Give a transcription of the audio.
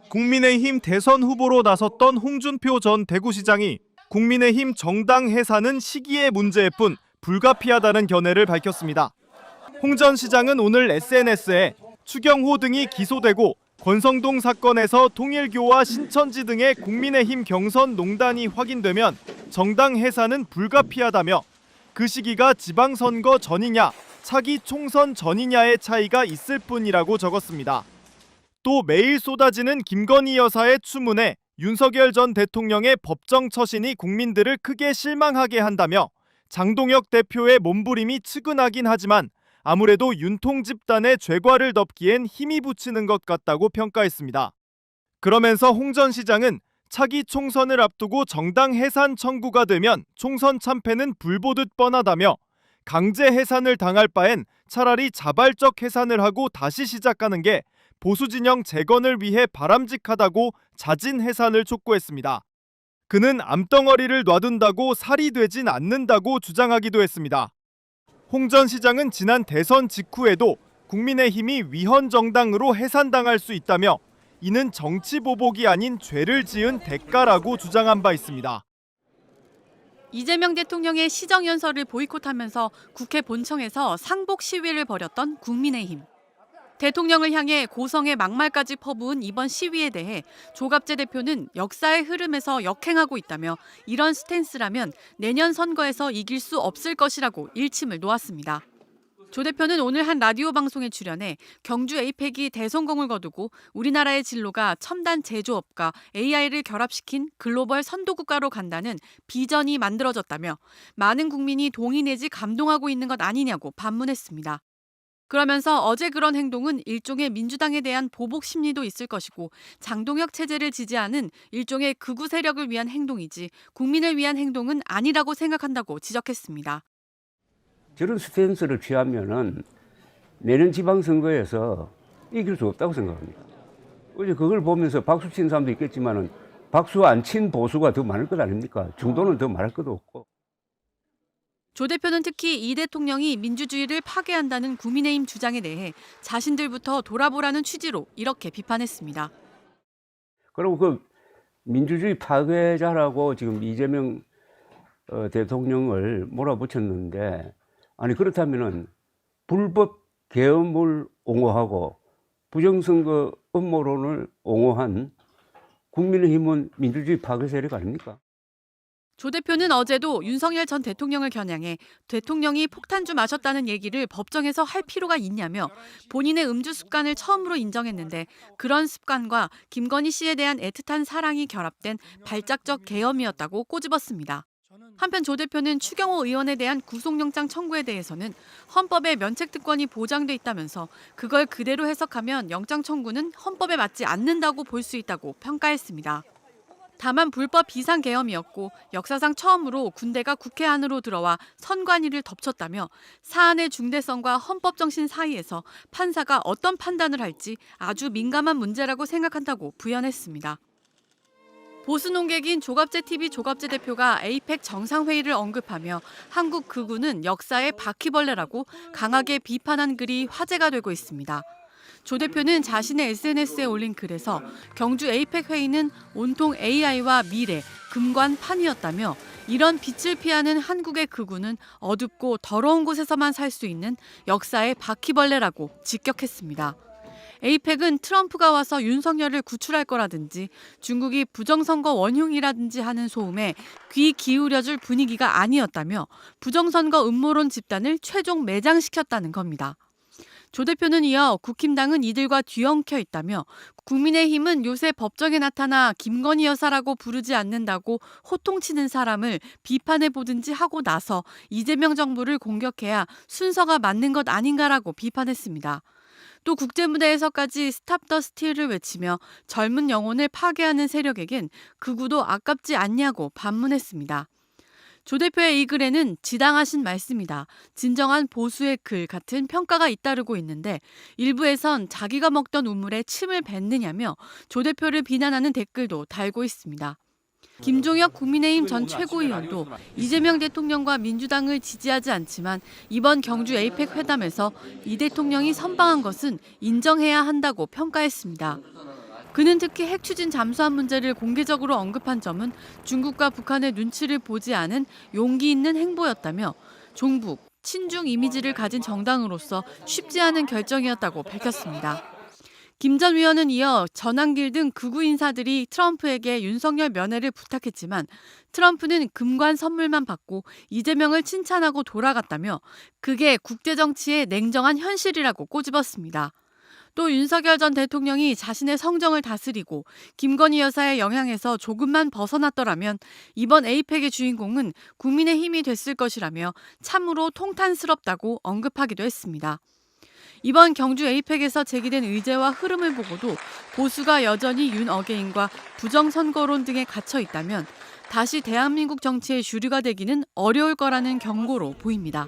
국민의힘 대선 후보로 나섰던 홍준표 전 대구시장이 국민의힘 정당 해산은 시기의 문제일 뿐 불가피하다는 견해를 밝혔습니다. 홍 전 시장은 오늘 SNS에 추경호 등이 기소되고 권성동 사건에서 통일교와 신천지 등의 국민의힘 경선 농단이 확인되면 정당 해산은 불가피하다며 그 시기가 지방선거 전이냐 차기 총선 전이냐의 차이가 있을 뿐이라고 적었습니다. 또 매일 쏟아지는 김건희 여사의 추문에 윤석열 전 대통령의 법정 처신이 국민들을 크게 실망하게 한다며 장동혁 대표의 몸부림이 측은하긴 하지만 아무래도 윤통 집단의 죄과를 덮기엔 힘이 붙이는 것 같다고 평가했습니다. 그러면서 홍 전 시장은 차기 총선을 앞두고 정당 해산 청구가 되면 총선 참패는 불보듯 뻔하다며 강제 해산을 당할 바엔 차라리 자발적 해산을 하고 다시 시작하는 게 보수 진영 재건을 위해 바람직하다고 자진 해산을 촉구했습니다. 그는 암덩어리를 놔둔다고 살이 되진 않는다고 주장하기도 했습니다. 홍 전 시장은 지난 대선 직후에도 국민의힘이 위헌 정당으로 해산당할 수 있다며 이는 정치 보복이 아닌 죄를 지은 대가라고 주장한 바 있습니다. 이재명 대통령의 시정연설을 보이콧하면서 국회 본청에서 상복 시위를 벌였던 국민의힘. 대통령을 향해 고성의 막말까지 퍼부은 이번 시위에 대해 조갑재 대표는 역사의 흐름에서 역행하고 있다며 이런 스탠스라면 내년 선거에서 이길 수 없을 것이라고 일침을 놓았습니다. 조 대표는 오늘 한 라디오 방송에 출연해 경주 에이펙이 대성공을 거두고 우리나라의 진로가 첨단 제조업과 AI를 결합시킨 글로벌 선도국가로 간다는 비전이 만들어졌다며 많은 국민이 동의 내지 감동하고 있는 것 아니냐고 반문했습니다. 그러면서 어제 그런 행동은 일종의 민주당에 대한 보복 심리도 있을 것이고 장동혁 체제를 지지하는 일종의 극우 세력을 위한 행동이지 국민을 위한 행동은 아니라고 생각한다고 지적했습니다. 저런 스탠스를 취하면은 내년 지방선거에서 이길 수 없다고 생각합니다. 어제 그걸 보면서 박수 친 사람도 있겠지만은 박수 안 친 보수가 더 많을 것 아닙니까? 중도는 더 많을 것도 없고. 조 대표는 특히 이 대통령이 민주주의를 파괴한다는 국민의힘 주장에 대해 자신들부터 돌아보라는 취지로 이렇게 비판했습니다. 그리고 그 민주주의 파괴자라고 지금 이재명 대통령을 몰아붙였는데 아니 그렇다면은 불법 계엄을 옹호하고 부정선거 음모론을 옹호한 국민의힘은 민주주의 파괴 세력 아닙니까? 조 대표는 어제도 윤석열 전 대통령을 겨냥해 대통령이 폭탄주 마셨다는 얘기를 법정에서 할 필요가 있냐며 본인의 음주 습관을 처음으로 인정했는데 그런 습관과 김건희 씨에 대한 애틋한 사랑이 결합된 발작적 계엄이었다고 꼬집었습니다. 한편 조 대표는 추경호 의원에 대한 구속영장 청구에 대해서는 헌법에 면책특권이 보장돼 있다면서 그걸 그대로 해석하면 영장 청구는 헌법에 맞지 않는다고 볼 수 있다고 평가했습니다. 다만 불법 비상계엄이었고 역사상 처음으로 군대가 국회 안으로 들어와 선관위를 덮쳤다며 사안의 중대성과 헌법 정신 사이에서 판사가 어떤 판단을 할지 아주 민감한 문제라고 생각한다고 부연했습니다. 보수 논객인 조갑재 TV 조갑재 대표가 에이펙 정상회의를 언급하며 한국 극우는 역사의 바퀴벌레라고 강하게 비판한 글이 화제가 되고 있습니다. 조 대표는 자신의 SNS에 올린 글에서 경주 에이펙 회의는 온통 AI와 미래, 금관판이었다며 이런 빛을 피하는 한국의 극우는 어둡고 더러운 곳에서만 살 수 있는 역사의 바퀴벌레라고 직격했습니다. 에이펙은 트럼프가 와서 윤석열을 구출할 거라든지 중국이 부정선거 원흉이라든지 하는 소음에 귀 기울여줄 분위기가 아니었다며 부정선거 음모론 집단을 최종 매장시켰다는 겁니다. 조 대표는 이어 국힘당은 이들과 뒤엉켜 있다며 국민의힘은 요새 법정에 나타나 김건희 여사라고 부르지 않는다고 호통치는 사람을 비판해보든지 하고 나서 이재명 정부를 공격해야 순서가 맞는 것 아닌가라고 비판했습니다. 또 국제무대에서까지 스탑 더 스틸을 외치며 젊은 영혼을 파괴하는 세력에겐 극우도 아깝지 않냐고 반문했습니다. 조 대표의 이 글에는 지당하신 말씀이다. 진정한 보수의 글 같은 평가가 잇따르고 있는데 일부에선 자기가 먹던 우물에 침을 뱉느냐며 조 대표를 비난하는 댓글도 달고 있습니다. 김종혁 국민의힘 전 최고위원도 이재명 대통령과 민주당을 지지하지 않지만 이번 경주 에이펙 회담에서 이 대통령이 선방한 것은 인정해야 한다고 평가했습니다. 그는 특히 핵 추진 잠수함 문제를 공개적으로 언급한 점은 중국과 북한의 눈치를 보지 않은 용기 있는 행보였다며 종북, 친중 이미지를 가진 정당으로서 쉽지 않은 결정이었다고 밝혔습니다. 김 전 위원은 이어 전한길 등 극우 인사들이 트럼프에게 윤석열 면회를 부탁했지만 트럼프는 금관 선물만 받고 이재명을 칭찬하고 돌아갔다며 그게 국제정치의 냉정한 현실이라고 꼬집었습니다. 또 윤석열 전 대통령이 자신의 성정을 다스리고 김건희 여사의 영향에서 조금만 벗어났더라면 이번 에이펙의 주인공은 국민의힘이 됐을 것이라며 참으로 통탄스럽다고 언급하기도 했습니다. 이번 경주 에이펙에서 제기된 의제와 흐름을 보고도 보수가 여전히 윤 어게인과 부정선거론 등에 갇혀 있다면 다시 대한민국 정치의 주류가 되기는 어려울 거라는 경고로 보입니다.